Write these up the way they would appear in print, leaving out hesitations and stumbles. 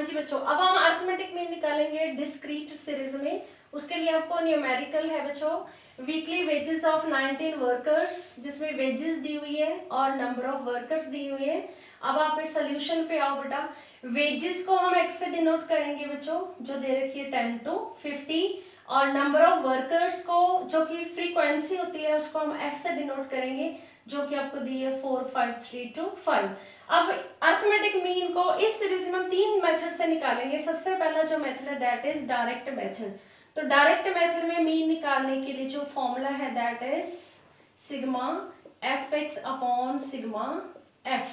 हाँ जी बच्चों, अब हम अर्थमेटिक मीन निकालेंगे डिस्क्रीट सीरीज में। उसके लिए आपको न्यूमेरिकल है बच्चों, वीकली वेजेस ऑफ 19 वर्कर्स, जिसमें वेजेस दी हुई है और नंबर ऑफ वर्कर्स दी हुई है। अब आप इस सोल्यूशन पे आओ बेटा। वेजेस को हम एक्स से डिनोट करेंगे बच्चों, जो दे रखी है 10 to 50, और नंबर ऑफ वर्कर्स को, जो कि फ्रीक्वेंसी होती है, उसको हम एफ से डिनोट करेंगे, जो कि आपको दी है 4 5 3 2 5। अब अर्थमेटिक मीन को इस सीरीज में हम तीन मेथड से निकालेंगे। सबसे पहला जो मेथड है दैट इज डायरेक्ट मेथड। तो डायरेक्ट मेथड में मीन निकालने के लिए जो फॉर्मूला है that is sigma F X upon sigma F.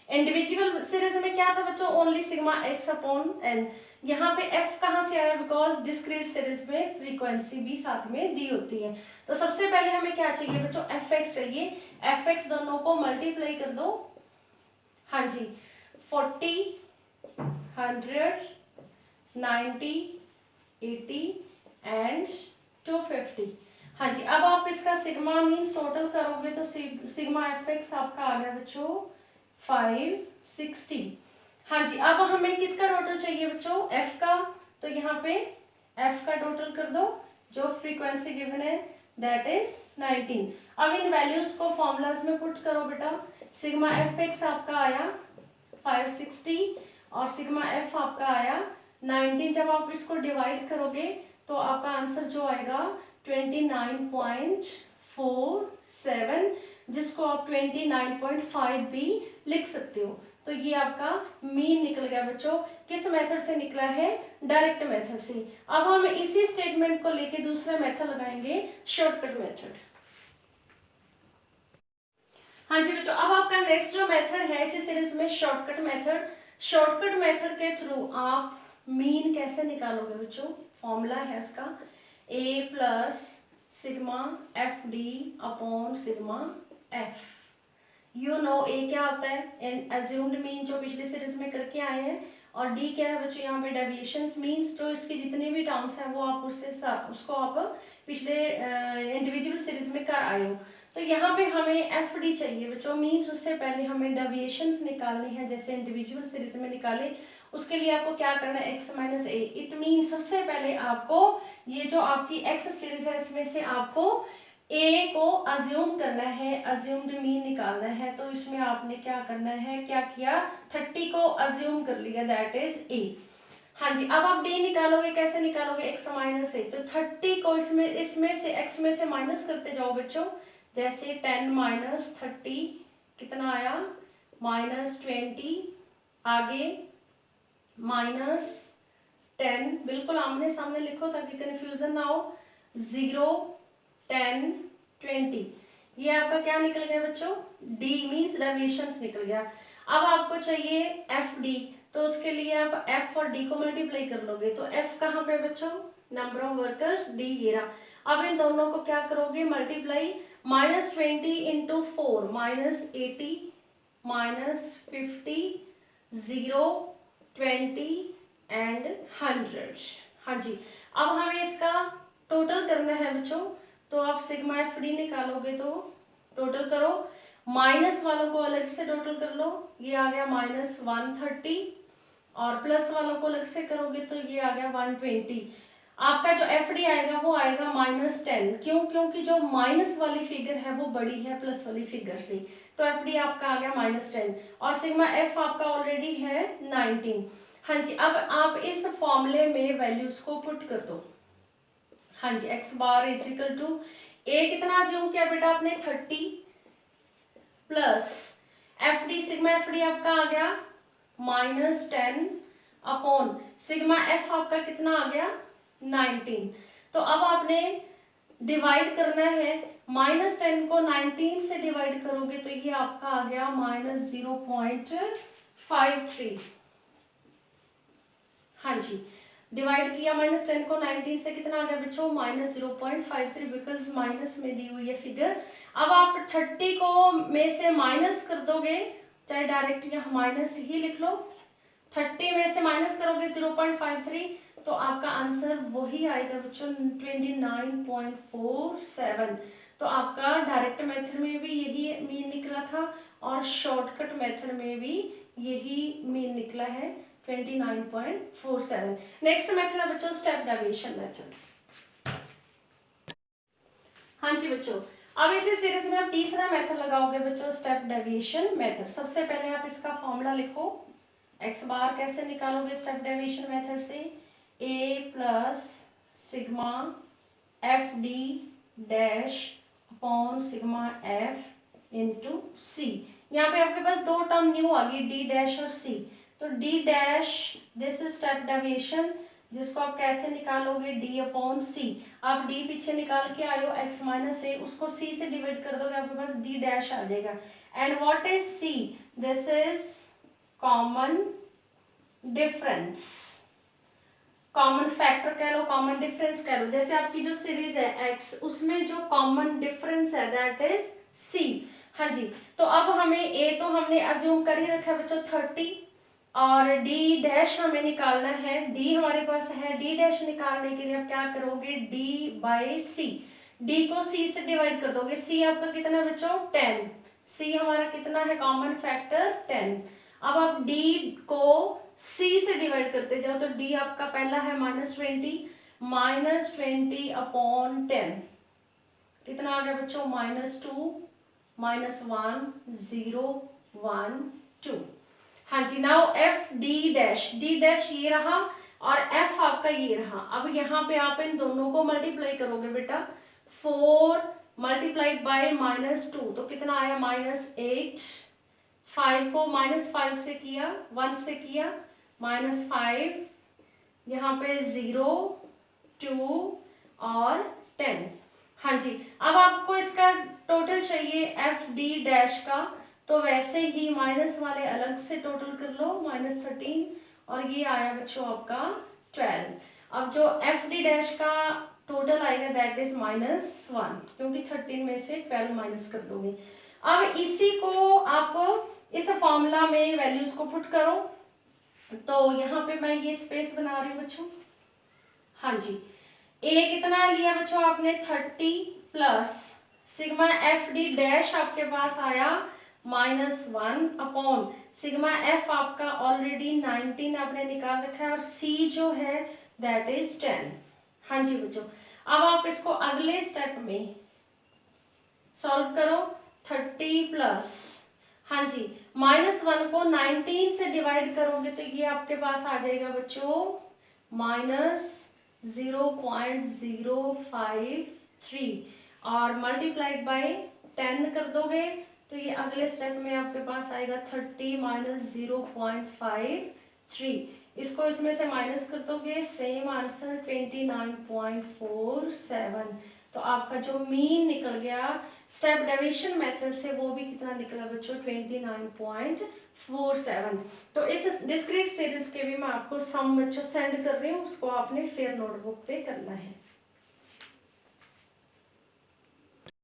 Individual series में क्या था बच्चों, only sigma X upon N. यहाँ पे एफ कहाँ से आया, बिकॉज डिस्क्रीट सीरीज में फ्रीक्वेंसी भी साथ में दी होती है। तो सबसे पहले हमें क्या चाहिए बच्चों, एफ एक्स चाहिए। एफ एक्स दोनों को मल्टीप्लाई कर दो। हाँ जी, 40, 100, 90, 80 एंड 250। हाँ जी, अब आप इसका सिग्मा मीन्स टोटल करोगे तो सिग्मा एफ एक्स आपका आ गया बच्चों 560। हाँ जी, अब हमें किसका टोटल चाहिए बच्चों, एफ का। तो यहाँ पे एफ का टोटल कर दो, जो फ्रीक्वेंसी गिवन है दैट इज 19। अब इन वैल्यूज को फॉर्मूलाज में पुट करो बेटा। सिग्मा एफ एक्स आपका आया 560 और सिग्मा एफ आपका आया 19। जब आप इसको डिवाइड करोगे तो आपका आंसर जो आएगा 29.47, जिसको आप 29.5 भी लिख सकते हो। तो ये आपका मीन निकल गया बच्चों। किस मेथड से निकला है, डायरेक्ट मेथड से। अब हम इसी स्टेटमेंट को लेके दूसरा मेथड लगाएंगे, शॉर्टकट मेथड। हाँ जी बच्चों, अब आपका नेक्स्ट जो मेथड है इसी सीरीज में शॉर्टकट मेथड। शॉर्टकट मेथड के थ्रू आप मीन कैसे निकालोगे बच्चों, फॉर्मूला है उसका a plus sigma F D upon sigma F. You know A क्या होता है, एंड एज्यूम्ड मीन जो पिछले सीरीज में करके आए हैं, और डी क्या है बच्चों, यहाँ पे डेविएशंस मीन्स जो इसकी जितने भी टर्म्स हैं वो आप उसको आप पिछले इंडिविजुअल सीरीज में कर आए हो। तो यहाँ पे हमें एफ डी चाहिए बच्चों, मीन्स उससे पहले हमें डेविएशंस निकालनी है जैसे इंडिविजुअल सीरीज में निकाले। उसके लिए आपको क्या करना है, x minus A. It mean सबसे पहले आपको ये जो आपकी x सीरीज है इसमें से आपको a को अज्यूम करना है, अज्यूम्ड मीन निकालना है। तो इसमें आपने क्या करना है, क्या किया, 30 को अज्यूम कर लिया दैट इज a। हाँ जी, अब आप d निकालोगे, कैसे निकालोगे, x माइनस ए। तो 30 को इसमें से x में से माइनस करते जाओ बच्चों। जैसे 10 माइनस 30 कितना आया, -20, आगे -10, बिल्कुल आमने सामने लिखो ताकि कंफ्यूजन ना हो। 0, 10, 20, ये आपका क्या निकल गया बच्चों, d मीन्स डेविएशंस निकल गया। अब आपको चाहिए एफ डी, तो उसके लिए आप f और d को मल्टीप्लाई कर लोगे। तो f कहाँ पे बच्चों, नंबर ऑफ वर्कर्स, d ये रहा। अब इन दोनों को क्या करोगे, मल्टीप्लाई। -20 into 4 -80, -50, 0, 20 and 100। हाँ जी, अब हमें इसका टोटल करना है बच्चों। तो आप सिग्मा एफ डी निकालोगे तो टोटल करो, माइनस वालों को अलग से टोटल कर लो, ये आ गया -130, और प्लस वालों को अलग से करोगे तो ये आ गया 120। आपका जो एफ डी आएगा वो आएगा -10। क्यों, क्योंकि जो माइनस वाली फिगर है वो बड़ी है प्लस वाली फिगर से। तो एफ डी आपका आ गया -10 और सिग्मा एफ आपका ऑलरेडी है 19। हाँ जी, अब आप इस फॉर्मूले में वैल्यूज को पुट कर दो। हाँ जी, X bar is equal to A कितना अज्यूम किया बेटा आपने, 30 plus F D, sigma F D आपका आ गया -10 अपॉन सिग्मा एफ आपका कितना आ गया 19। तो अब आपने डिवाइड करना है, -10 को 19 से डिवाइड करोगे तो ये आपका आ गया -0.53। हाँ जी, डिवाइड किया -10 को 19 से, कितना आ गया बच्चों, -0.53, बिकॉज माइनस में दी हुई है फिगर। अब आप 30 को में से माइनस कर दोगे, चाहे डायरेक्ट यहाँ माइनस ही लिख लो। 30 में से माइनस करोगे 0.53, तो आपका आंसर वही आएगा बच्चों 29.47। तो आपका डायरेक्ट मेथड में भी यही मीन निकला था और शॉर्टकट मेथड में भी यही मीन निकला है। 29.47। नेक्स्ट मेथड है बच्चों स्टेप डेविएशन मेथड। हाँ जी बच्चों, अब इसी सीरीज में आप तीसरा मेथड लगाओगे बच्चों स्टेप डेविएशन मेथड। सबसे पहले आप इसका फॉर्मूला लिखो। एक्स बार कैसे निकालोगे स्टेप डेविएशन मेथड से, A plus sigma F D dash upon sigma F into C. यहाँ पे आपके पास दो टर्म न्यू आ गई, डी डैश और सी। तो D dash this is step deviation, जिसको आप कैसे निकालोगे, डी अपॉन सी। आप डी पीछे निकाल के आयो एक्स माइनस ए, उसको सी से डिवाइड कर दोगे, आपके पास डी डैश आ जाएगा। And what is C, this is common difference, common factor कह लो, कॉमन डिफरेंस कह लो। जैसे आपकी जो सीरीज है एक्स, उसमें जो कॉमन डिफरेंस है दैट इज सी। हाँ जी, तो अब हमें ए तो हमने अज्यूम कर ही रखा है बच्चों 30, और डी डैश हमें निकालना है, डी हमारे पास है। डी डैश निकालने के लिए आप क्या करोगे, डी बाई सी, डी को सी से डिवाइड कर दोगे। सी आपका कितना है बच्चों 10, सी हमारा कितना है कॉमन फैक्टर 10। अब आप डी को सी से डिवाइड करते जाओ, तो डी आपका पहला है -20 अपॉन 10, कितना आ गया बच्चों -2 -1 0 1 2। हाँ जी, now F D dash, D dash ये रहा और एफ आपका ये रहा। अब यहाँ पे आप इन दोनों को मल्टीप्लाई करोगे बेटा, 4 मल्टीप्लाइड बाय -2, तो कितना आया -8। 5 को -5 से किया, 1 से किया, -5, यहाँ पे 0 2 और 10। हाँ जी, अब आपको इसका टोटल चाहिए एफ डी डैश का, तो वैसे ही माइनस वाले अलग से टोटल कर लो, -13, और ये आया बच्चों आपका 12। अब जो एफ डी डैश का टोटल आएगा दैट इज -1, क्योंकि 13 में से 12 माइनस कर दोगे। अब इसी को आप इस फॉर्मूला में वैल्यूज को पुट करो, तो यहाँ पे मैं ये स्पेस बना रही हूँ बच्चों। हाँ जी, ए कितना लिया बच्चों आपने 30 plus sigma F D dash आपके पास आया -1 अपॉन सिग्मा एफ आपका ऑलरेडी 19 आपने निकाल रखा है, और सी जो है दैट इज 10। हाँ जी बच्चों, अब आप इसको अगले स्टेप में सॉल्व करो। 30 प्लस, हाँ जी, -1 को 19 से डिवाइड करोगे तो ये आपके पास आ जाएगा बच्चों -0.053, और मल्टीप्लाइड बाय 10 कर दोगे तो ये अगले स्टेप में आपके पास आएगा 30 -0.53। इसको इसमें से माइनस कर दोगे, सेम आंसर 29.47। तो आपका जो मीन निकल गया स्टेप डेविएशन मेथड से, वो भी कितना निकला बच्चों 29.47। तो इस डिस्क्रीट सीरीज के भी मैं आपको सम बच्चों सेंड कर रही हूँ, उसको आपने फिर नोटबुक पे करना है।